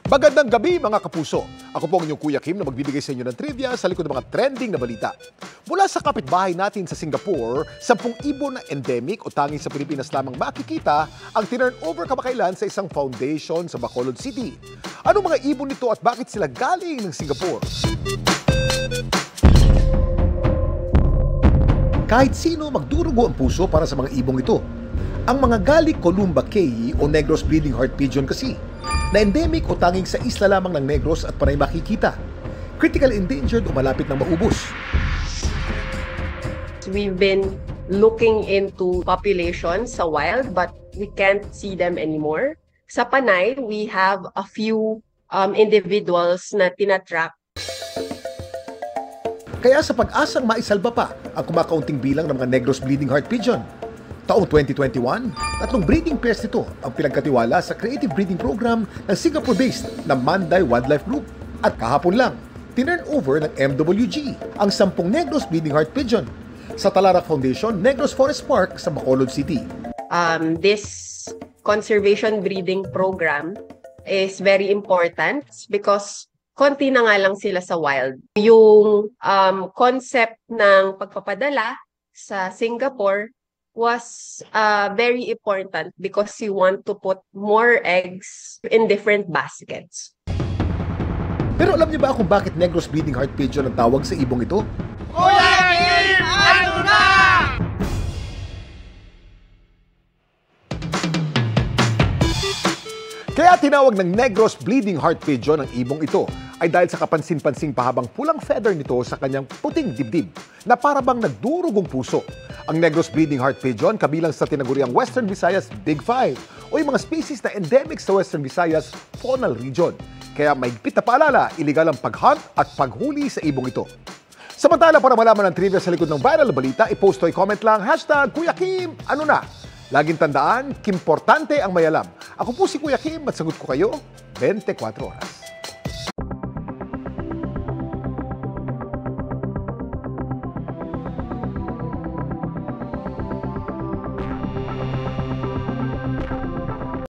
Magandang gabi mga kapuso. Ako po ang inyong Kuya Kim na magbibigay sa inyo ng trivia sa likod ng mga trending na balita. Mula sa kapitbahay natin sa Singapore, 10 ibon na endemic o tanging sa Pilipinas lamang makikita ang tinurnover kamakailan sa isang foundation sa Bacolod City. Anong mga ibon nito at bakit sila galing ng Singapore? Kahit sino magdurugo ang puso para sa mga ibong ito. Ang mga Gallic columbaceae o Negros breeding heart pigeon kasi, na endemic o tanging sa isla lamang ng Negros at panay makikita. Critical endangered o malapit ng maubos. We've been looking into populations sa wild but we can't see them anymore. Sa Panay, we have a few individuals na tinatrack. Kaya sa pag-asang maisalba pa ang kumakaunting bilang ng mga Negros breeding heart pigeon. Taong 2021, 3 breeding pairs nito ang pinagkatiwala sa Creative Breeding Program ng Singapore-based na Manday Wildlife Group. At kahapon lang, tinurnover ng MWG ang 10 Negros breeding heart pigeon sa Talarak Foundation Negros Forest Park sa Bacolod City. This conservation breeding program is very important because konti na nga lang sila sa wild. Yung concept ng pagpapadala sa Singapore was very important because you want to put more eggs in different baskets. Pero alam niyo ba kung bakit Negros breeding heart pigeon ang tawag sa ibong ito? Kuya Kim, ano na? Kaya tinawag ng Negros bleeding heart pigeon ang ibong ito ay dahil sa kapansin-pansing pahabang pulang feather nito sa kanyang puting dibdib na parabang nagdurugong puso. Ang Negros breeding heart pigeon kabilang sa tinaguriang Western Visayas Big Five o yung mga species na endemic sa Western Visayas Faunal Region. Kaya mahigpit na paalala, iligal ang pag-hunt at paghuli sa ibong ito. Samantala, para malaman ang trivia sa likod ng viral na balita, i-post o i-comment lang #Kuya Kim, ano na? Laging tandaan, kimportante ang may alam. Ako po si Kuya Kim at sagot ko kayo 24 oras.